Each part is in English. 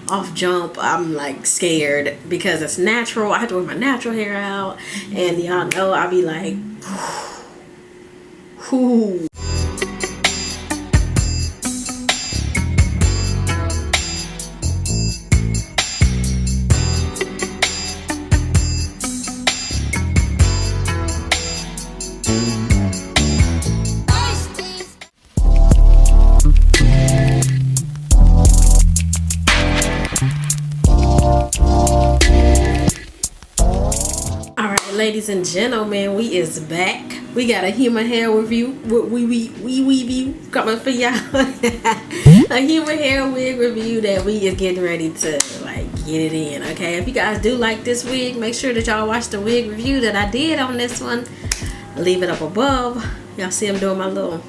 off jump I'm like scared because it's natural. I have to wear my natural hair out, and y'all know I'll be like whoo. Ladies and gentlemen, we is back. We got a human hair review. We coming for y'all. A human hair wig review that we is getting ready to like get it in. Okay, if you guys do like this wig, make sure that y'all watch the wig review that I did on this one. I'll leave it up above. Y'all see I'm doing my little.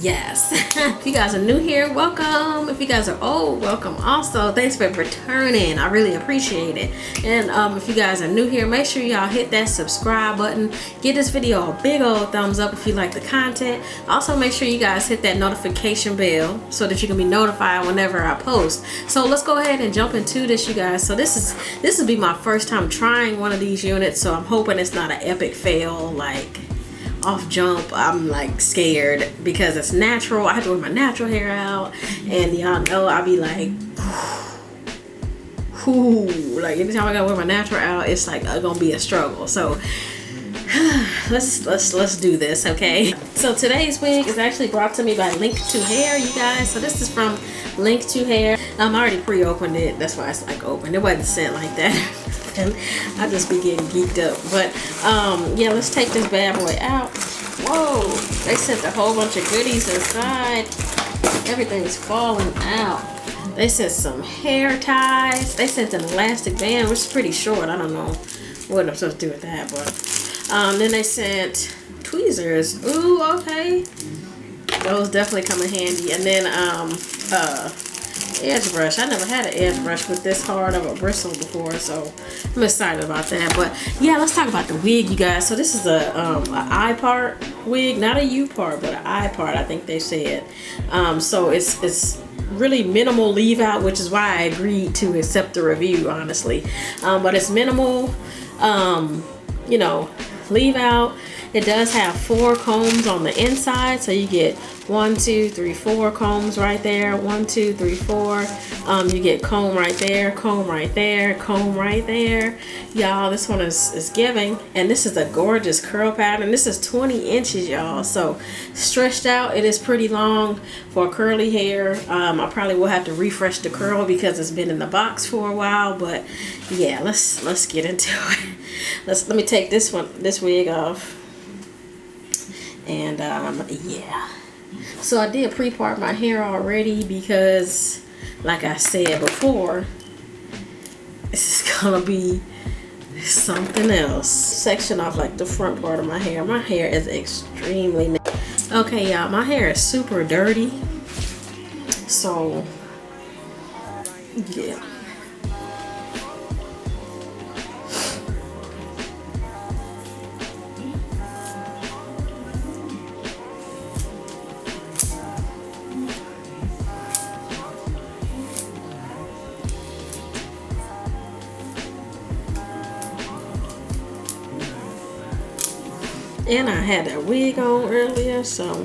Yes. If you guys are new here, welcome. If you guys are old, welcome also. Thanks for returning. I really appreciate it. And if you guys are new here, make sure y'all hit that subscribe button. Give this video a big old thumbs up if you like the content. Also make sure you guys hit that notification bell so that you can be notified whenever I post. So let's go ahead and jump into this, you guys. So this will be my first time trying one of these units, so I'm hoping it's not an epic fail like off jump I'm like scared because it's natural. I have to wear my natural hair out, and y'all know I'll be like whoo, like anytime I gotta wear my natural out it's like gonna be a struggle. So let's do this, okay? So today's wig is actually brought to me by Linktohair, you guys. So this is from Linktohair. I already pre-opened it, that's why it's like open. It wasn't sent like that. And I just be getting geeked up. But yeah, let's take this bad boy out. Whoa, they sent a whole bunch of goodies inside. Everything's falling out. They sent some hair ties. They sent an elastic band, which is pretty short. I don't know what I'm supposed to do with that, but then they sent tweezers. Ooh, okay, those definitely come in handy. And then edge brush. I never had an edge brush with this hard of a bristle before, so I'm excited about that. But yeah, let's talk about the wig, you guys. So this is a I part wig, not a U part, but an I part, I think they said. So it's really minimal leave out, which is why I agreed to accept the review, honestly. But it's minimal, you know, leave out. It does have 4 combs on the inside, so you get 1, 2, 3, 4 combs right there. 1, 2, 3, 4. You get comb right there, comb right there, comb right there. Y'all, this one is giving, and this is a gorgeous curl pattern. This is 20 inches, y'all. So stretched out, it is pretty long for curly hair. I probably will have to refresh the curl because it's been in the box for a while. But yeah, let's get into it. Let me take this wig off. And yeah, so I did pre-part my hair already because like I said before, this is gonna be something else. Section off like the front part of my hair. My hair is extremely okay, y'all, my hair is super dirty, so yeah. And I had that wig on earlier, so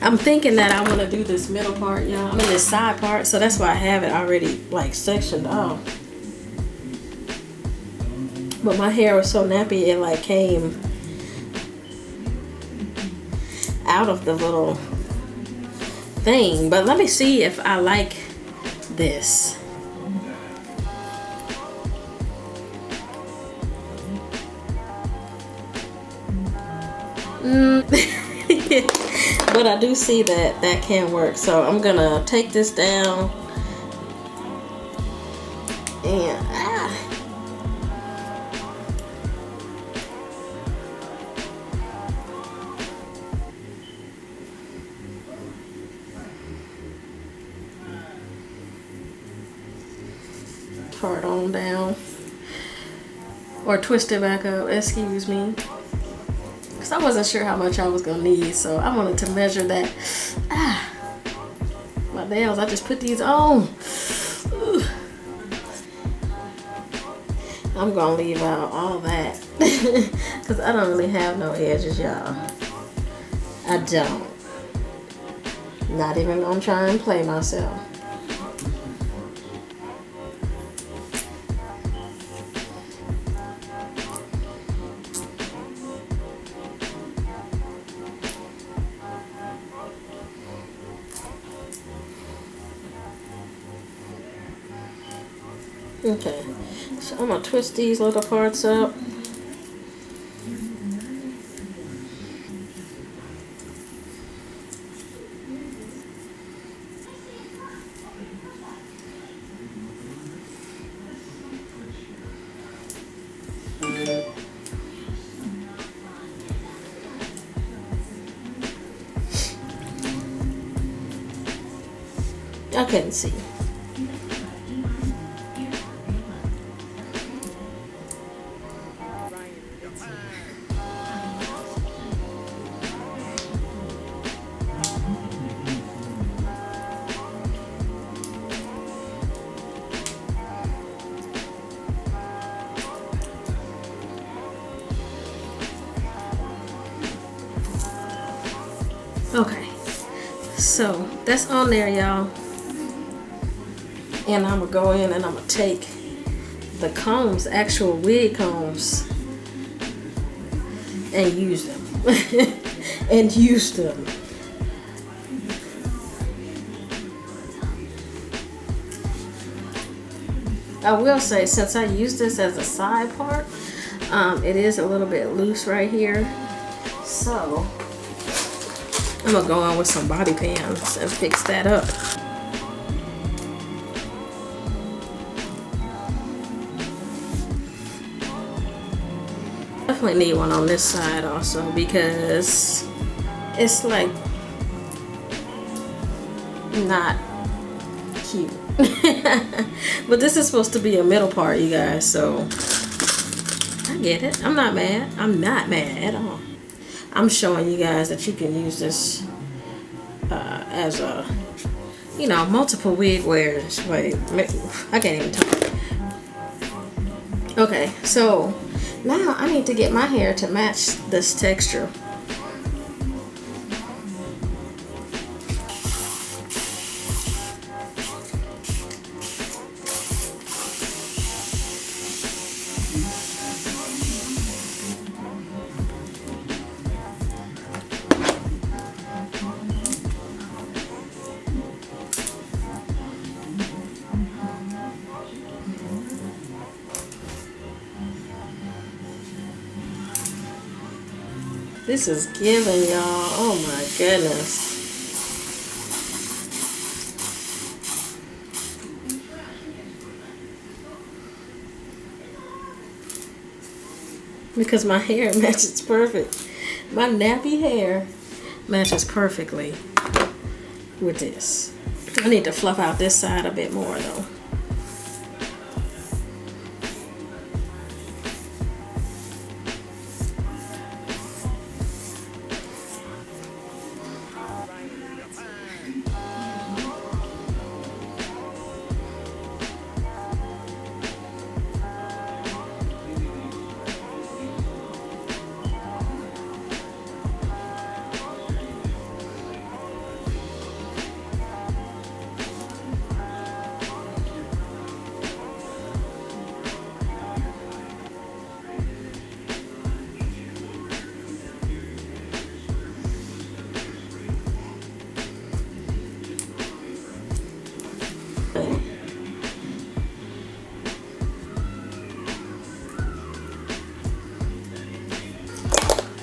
I'm thinking that I want to do this middle part, y'all. I mean this side part, so that's why I have it already like sectioned off. But my hair was so nappy it like came out of the little thing. But let me see if I like this. But I do see that can work, so I'm gonna take this down and part on down, or twist it back up, excuse me. I wasn't sure how much I was gonna need, so I wanted to measure that. my nails. I just put these on. Ugh. I'm gonna leave out all that because I don't really have no edges, y'all. I don't. Not even gonna try and play myself. Okay, so I'm gonna twist these little parts up. I couldn't see. Okay, so that's on there, y'all. And I'm gonna go in and I'm gonna take the combs, actual wig combs, and use them. And use them. I will say, since I use this as a side part, it is a little bit loose right here. So I'm gonna go on with some bobby pins and fix that up. Definitely need one on this side also because it's like not cute. But this is supposed to be a middle part, you guys, so I get it. I'm not mad. I'm not mad at all. I'm showing you guys that you can use this as a, you know, multiple wig wears. Wait, I can't even talk. Okay, so now I need to get my hair to match this texture. This is giving, y'all. Oh my goodness. Because my hair matches perfect. My nappy hair matches perfectly with this. I need to fluff out this side a bit more though.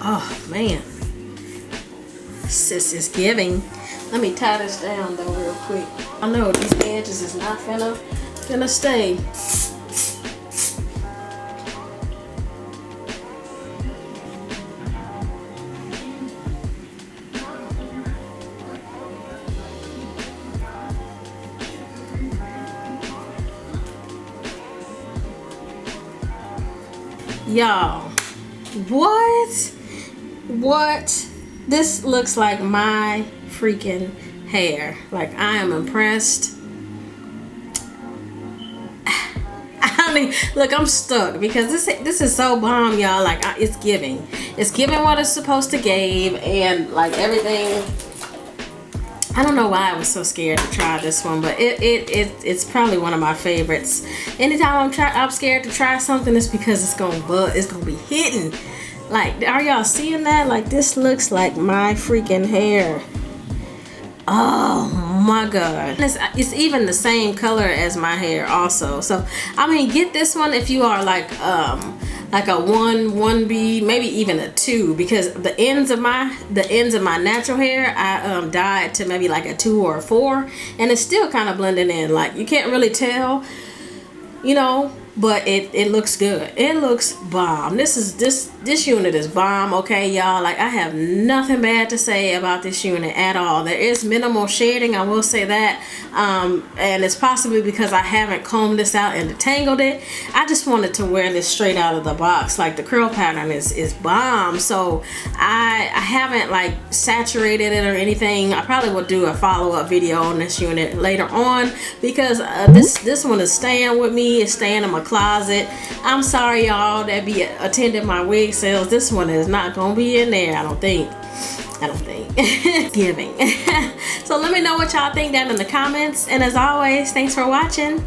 Oh man, sis is giving. Let me tie this down though real quick. I know these edges is not finna stay. Y'all, what? This looks like my freaking hair. Like, I am impressed. I mean, look, I'm stuck because this is so bomb, y'all. Like, it's giving what it's supposed to give, and like everything. I don't know why I was so scared to try this one, but it's probably one of my favorites. Anytime I'm scared to try something, it's because it's gonna be hitting. Like, are y'all seeing that? Like, this looks like my freaking hair. Oh my god, it's even the same color as my hair also. So I mean, get this one if you are like a 1B, maybe even a 2, because the ends of my natural hair I dyed to maybe like a 2 or a 4, and it's still kind of blending in. Like, you can't really tell, you know, but it looks good. It looks bomb. This unit is bomb, okay, y'all. Like, I have nothing bad to say about this unit at all. There is minimal shading, I will say that, and it's possibly because I haven't combed this out and detangled it. I just wanted to wear this straight out of the box. Like, the curl pattern is bomb, so I haven't like saturated it or anything. I probably will do a follow-up video on this unit later on, because this one is staying with me. It's staying in my closet. I'm sorry, y'all that be attending my wig sales. This one is not gonna be in there, I don't think. Giving. So let me know what y'all think down in the comments, and as always, thanks for watching.